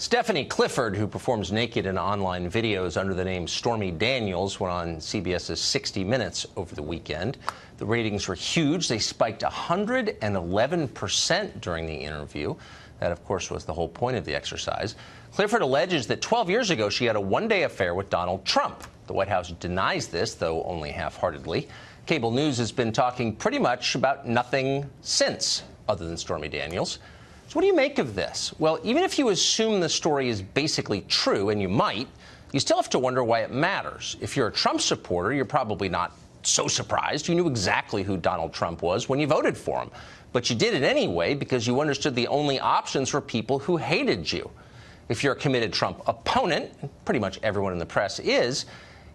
Stephanie Clifford, who performs naked in online videos under the name Stormy Daniels, went on CBS's 60 Minutes over the weekend. The ratings were huge. They spiked 111% during the interview. That, of course, was the whole point of the exercise. Clifford alleges that 12 years ago she had a one-day affair with Donald Trump. The White House denies this, though only half-heartedly. Cable news has been talking pretty much about nothing since, other than Stormy Daniels. So what do you make of this? Well, even if you assume the story is basically true, and you might, you still have to wonder why it matters. If you're a Trump supporter, you're probably not so surprised. You knew exactly who Donald Trump was when you voted for him. But you did it anyway because you understood the only options were people who hated you. If you're a committed Trump opponent, and pretty much everyone in the press is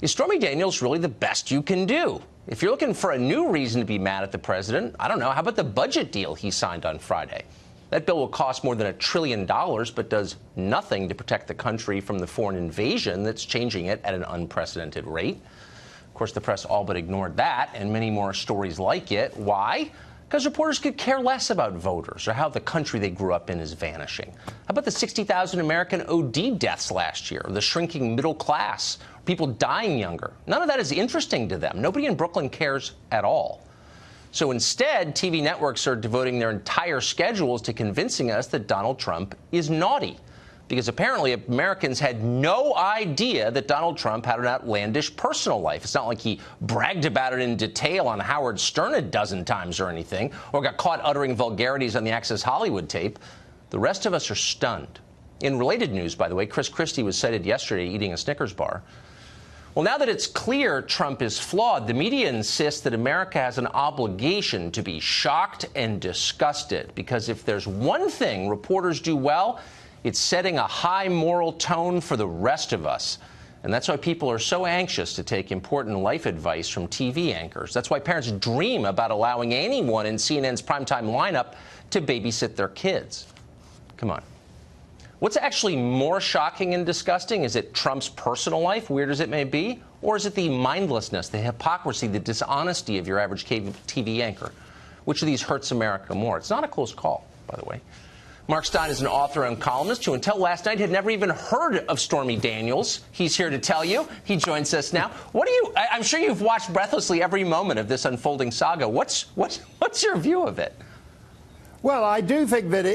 Stormy Daniels really the best you can do? If you're looking for a new reason to be mad at the president, I don't know, how about the budget deal he signed on Friday? That bill will cost more than $1 trillion, but does nothing to protect the country from the foreign invasion that's changing it at an unprecedented rate. Of course, the press all but ignored that and many more stories like it. Why? Because reporters could care less about voters or how the country they grew up in is vanishing. How about the 60,000 American OD deaths last year, the shrinking middle class, people dying younger? None of that is interesting to them. Nobody in Brooklyn cares at all. So instead, TV networks are devoting their entire schedules to convincing us that Donald Trump is naughty. Because apparently Americans had no idea that Donald Trump had an outlandish personal life. It's not like he bragged about it in detail on Howard Stern a dozen times or anything, or got caught uttering vulgarities on the Access Hollywood tape. The rest of us are stunned. In related news, by the way, Chris Christie was cited yesterday eating a Snickers bar. Well, now that it's clear Trump is flawed, the media insists that America has an obligation to be shocked and disgusted. Because if there's one thing reporters do well, it's setting a high moral tone for the rest of us. And that's why people are so anxious to take important life advice from TV anchors. That's why parents dream about allowing anyone in CNN's primetime lineup to babysit their kids. Come on. What's actually more shocking and disgusting? Is it Trump's personal life, weird as it may be? Or is it the mindlessness, the hypocrisy, the dishonesty of your average TV anchor? Which of these hurts America more? It's not a close call, by the way. Mark Steyn is an author and columnist who, until last night, had never even heard of Stormy Daniels. He's here to tell you. He joins us now. I'm sure you've watched breathlessly every moment of this unfolding saga. What's your view of it? Well, I do think that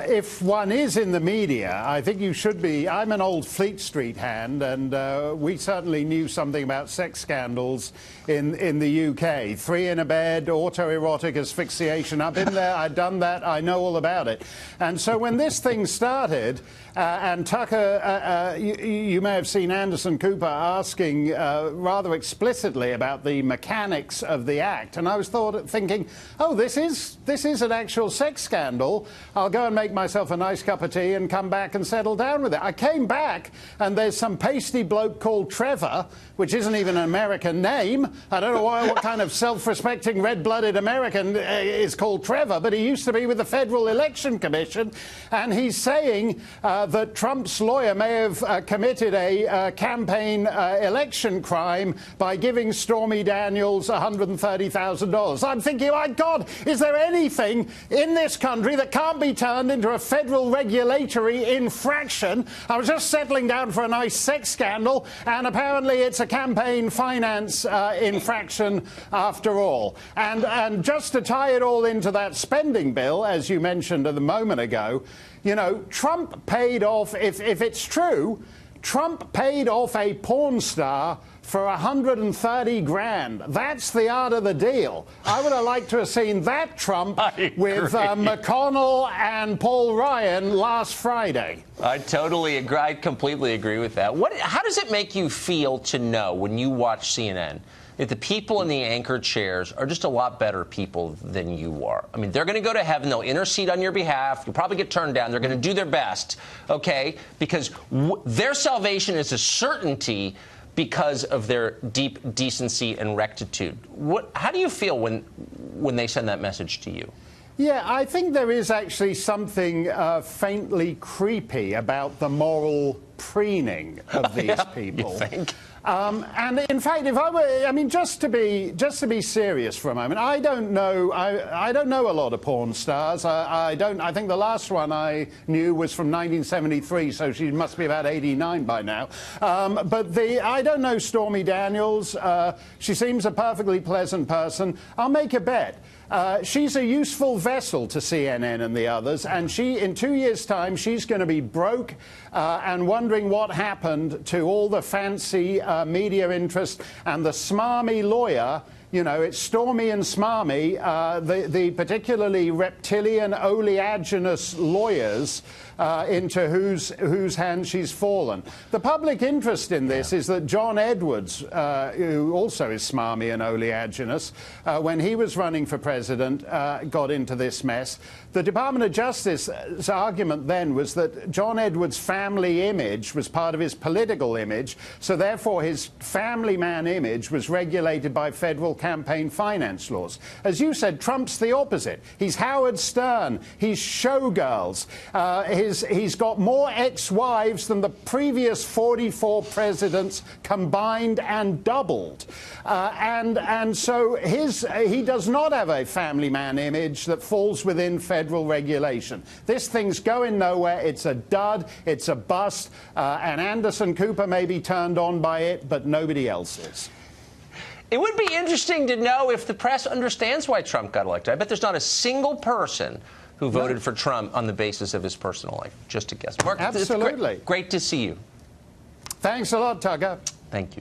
if one is in the media, I think you should be. I'm an old Fleet Street hand, and we certainly knew something about sex scandals in the UK. 3 in a bed, autoerotic asphyxiation. I've been there, I've done that, I know all about it. And so when this thing started, and Tucker, you may have seen Anderson Cooper asking rather explicitly about the mechanics of the act, and I was thinking, oh, this is an actual sex scandal. I'll go and make myself a nice cup of tea and come back and settle down with it. I came back, and there's some pasty bloke called Trevor, which isn't even an American name. I don't know what kind of self-respecting, red-blooded American is called Trevor, but he used to be with the Federal Election Commission, and he's saying that Trump's lawyer may have committed a campaign election crime by giving Stormy Daniels $130,000. I'm thinking, my God, is there anything in this country that can't be turned into a federal regulatory infraction? I was just settling down for a nice sex scandal, and apparently it's a campaign finance infraction after all. And just to tie it all into that spending bill, as you mentioned a moment ago, you know, Trump paid off, if it's true, Trump paid off a porn star for $130 grand. That's the art of the deal. I would have liked to have seen that Trump with McConnell and Paul Ryan last Friday. I totally agree. I completely agree with that. How does it make you feel to know when you watch CNN that the people in the anchor chairs are just a lot better people than you are? I mean, they're going to go to heaven. They'll intercede on your behalf. You'll probably get turned down. They're going to do their best, okay? Because their salvation is a certainty because of their deep decency and rectitude. How do you feel when they send that message to you? Yeah, I think there is actually something faintly creepy about the moral preening of these people. You think? And in fact, if I were, I mean, just to be serious for a moment, I don't know a lot of porn stars. I think the last one I knew was from 1973, so she must be about 89 by now. But I don't know Stormy Daniels. She seems a perfectly pleasant person. I'll make a bet. She's a useful vessel to CNN and the others, and in 2 years' time, she's going to be broke and wondering what happened to all the fancy media interest and the smarmy lawyer. You know, it's Stormy and Smarmy, the particularly reptilian, oleaginous lawyers into whose hands she's fallen. The public interest in this is that John Edwards, who also is smarmy and oleaginous, when he was running for president, got into this mess. The Department of Justice's argument then was that John Edwards' family image was part of his political image, so therefore his family man image was regulated by federal campaign finance laws. As you said, Trump's the opposite. He's Howard Stern. He's showgirls. He's got more ex-wives than the previous 44 presidents combined and doubled. And so he does not have a family man image that falls within federal regulation. This thing's going nowhere. It's a dud. It's a bust. And Anderson Cooper may be turned on by it, but nobody else is. It would be interesting to know if the press understands why Trump got elected. I bet there's not a single person who voted for Trump on the basis of his personal life. Just a guess. Mark, absolutely. Great to see you. Thanks a lot, Tucker. Thank you.